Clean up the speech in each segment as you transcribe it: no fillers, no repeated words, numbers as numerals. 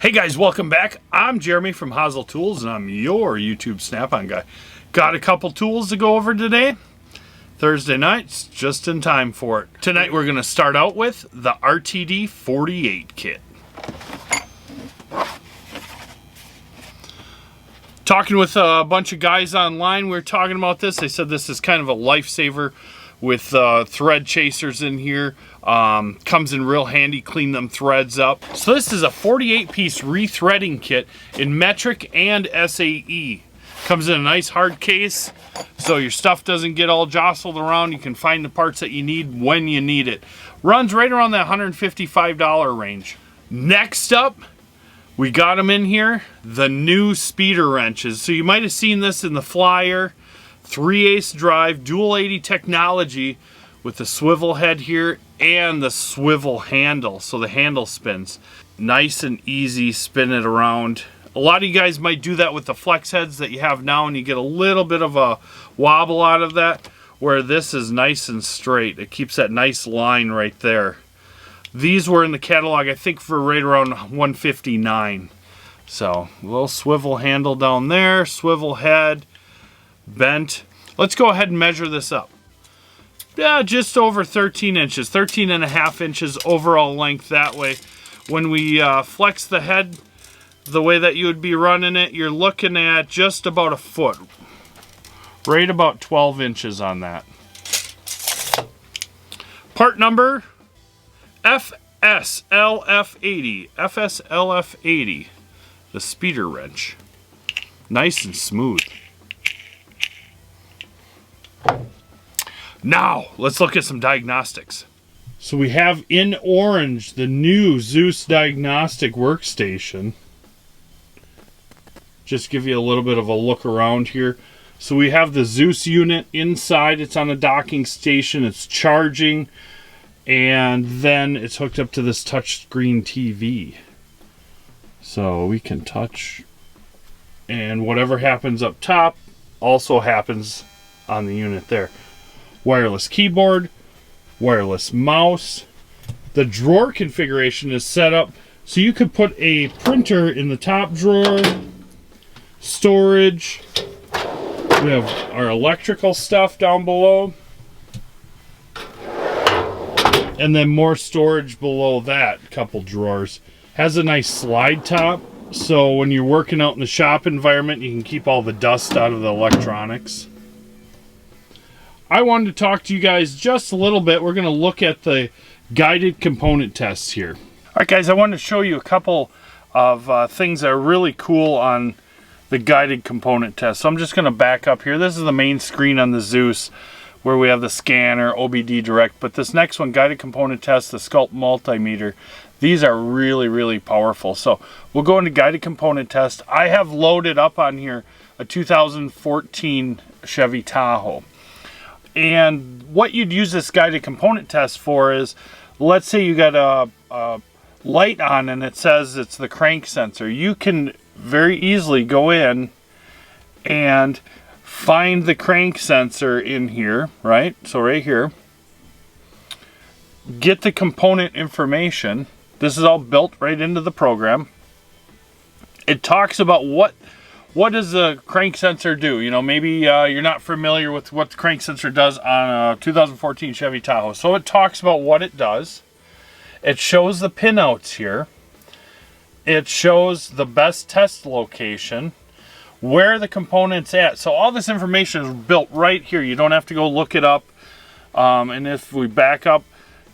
Hey guys, welcome back. I'm Jeremy from Haasl Tools and I'm your YouTube Snap-on guy. Got a couple tools to go over today. Thursday nights, just in time for it. Tonight we're going to start out with the RTD 48 kit. Talking with a bunch of guys online, we were talking about this. They said this is kind of a lifesaver with thread chasers in here. Comes in real handy, clean them threads up. So this is a 48-piece rethreading kit in metric and SAE. Comes in a nice hard case, so your stuff doesn't get all jostled around. You can find the parts that you need when you need it. Runs right around that $155 range. Next up, we got them in here, the new speeder wrenches. So you might have seen this in the flyer. 3/8 drive, dual 80 technology with the swivel head here and the swivel handle, so the handle spins. Nice and easy, spin it around. A lot of you guys might do that with the flex heads that you have now and you get a little bit of a wobble out of that, where this is nice and straight. It keeps that nice line right there. These were in the catalog, I think, for right around $159. So, a little swivel handle down there, swivel head, bent. Let's go ahead and measure this up. Yeah, just over 13 inches, 13 and a half inches overall length that way. When we flex the head the way that you would be running it, you're looking at just about a foot. Right about 12 inches on that. Part number FSLF80. FSLF80. The speeder wrench. Nice and smooth. Now, let's look at some diagnostics. So we have in orange the new Zeus Diagnostic Workstation. Just give you a little bit of a look around here. So we have the Zeus unit inside. It's on a docking station. It's charging. And then it's hooked up to this touchscreen TV. So we can touch. And whatever happens up top also happens on the unit there. Wireless keyboard, wireless mouse. The drawer configuration is set up so you could put a printer in the top drawer, storage. We have our electrical stuff down below, and then more storage below that, couple drawers. Has a nice slide top, so when you're working out in the shop environment, you can keep all the dust out of the electronics. I wanted to talk to you guys just a little bit. We're going to look at the guided component tests here. All right, guys, I wanted to show you a couple of things that are really cool on the guided component test. So I'm just going to back up here. This is the main screen on the Zeus where we have the scanner, OBD Direct. But this next one, guided component test, the Sculpt multimeter, these are really, really powerful. So we'll go into guided component test. I have loaded up on here a 2014 Chevy Tahoe. And what you'd use this guided component test for is, let's say you got a light on and it says it's the crank sensor. You can very easily go in and find the crank sensor in here, right? So right here. Get the component information. This is all built right into the program. It talks about what does the crank sensor do? You know, maybe you're not familiar with what the crank sensor does on a 2014 Chevy Tahoe. So it talks about what it does. It shows the pinouts here. It shows the best test location, where the component's at. So all this information is built right here. You don't have to go look it up. And if we back up,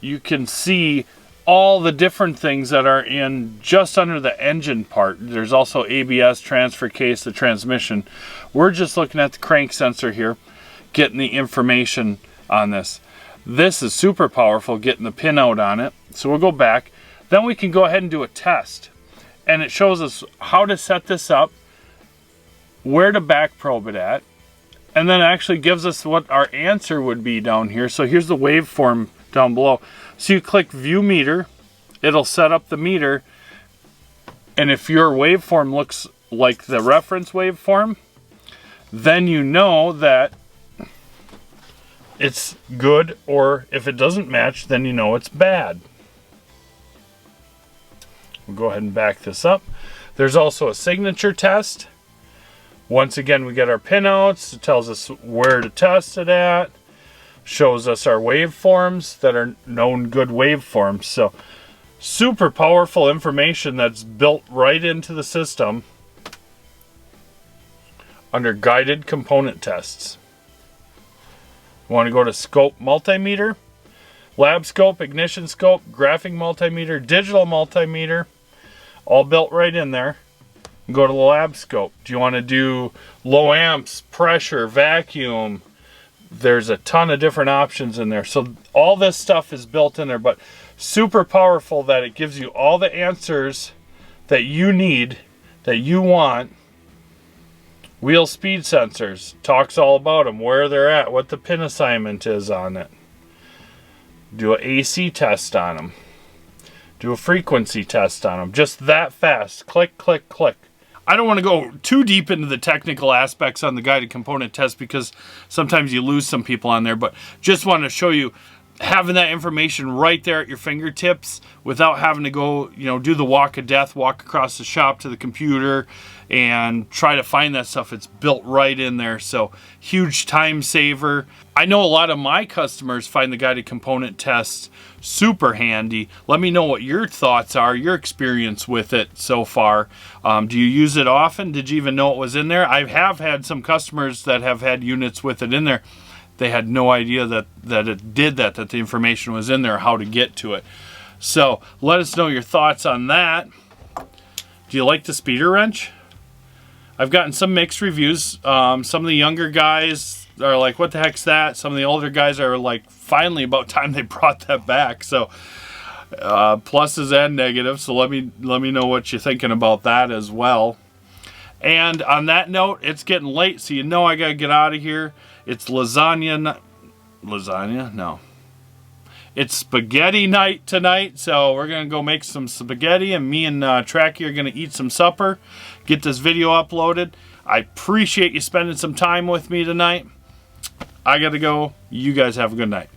you can see all the different things that are in just under the engine part. There's also ABS, transfer case, the transmission. We're just looking at the crank sensor here, getting the information on this. This is super powerful, getting the pinout on it. So we'll go back. Then we can go ahead and do a test. And it shows us how to set this up, where to back probe it at, and then it actually gives us what our answer would be down here. So here's the waveform down below. So you click view meter, it'll set up the meter, and if your waveform looks like the reference waveform, then you know that it's good, or if it doesn't match, then you know it's bad. We'll go ahead and back this up. There's also a signature test. Once again, we get our pinouts. It tells us where to test it at. Shows us our waveforms that are known good waveforms. So super powerful information that's built right into the system under guided component tests. We want to go to scope multimeter, lab scope, ignition scope, graphing multimeter, digital multimeter, all built right in there. Go to the lab scope. Do you want to do low amps, pressure, vacuum? There's a ton of different options in there. So all this stuff is built in there, but super powerful that it gives you all the answers that you need, that you want. Wheel speed sensors, talks all about them, where they're at, what the pin assignment is on it. Do an AC test on them. Do a frequency test on them. Just that fast. Click, click, click. I don't want to go too deep into the technical aspects on the guided component test because sometimes you lose some people on there, but just want to show you having that information right there at your fingertips without having to go, do the walk of death, walk across the shop to the computer and try to find that stuff. It's built right in there. So huge time saver. I know a lot of my customers find the guided component test super handy. Let me know what your thoughts are, your experience with it so far. Do you use it often? Did you even know it was in there? I have had some customers that have had units with it in there. They had no idea that it did that the information was in there, how to get to it. So let us know your thoughts on that. Do you like the speeder wrench? I've gotten some mixed reviews. Some of the younger guys are like, what the heck's that? Some of the older guys are like, finally about time they brought that back. So pluses and negatives. So let me know what you're thinking about that as well. And on that note, it's getting late, so I gotta get out of here. It's lasagna? No. It's spaghetti night tonight, so we're gonna go make some spaghetti, and me and Tracky are gonna eat some supper, get this video uploaded. I appreciate you spending some time with me tonight. I gotta go. You guys have a good night.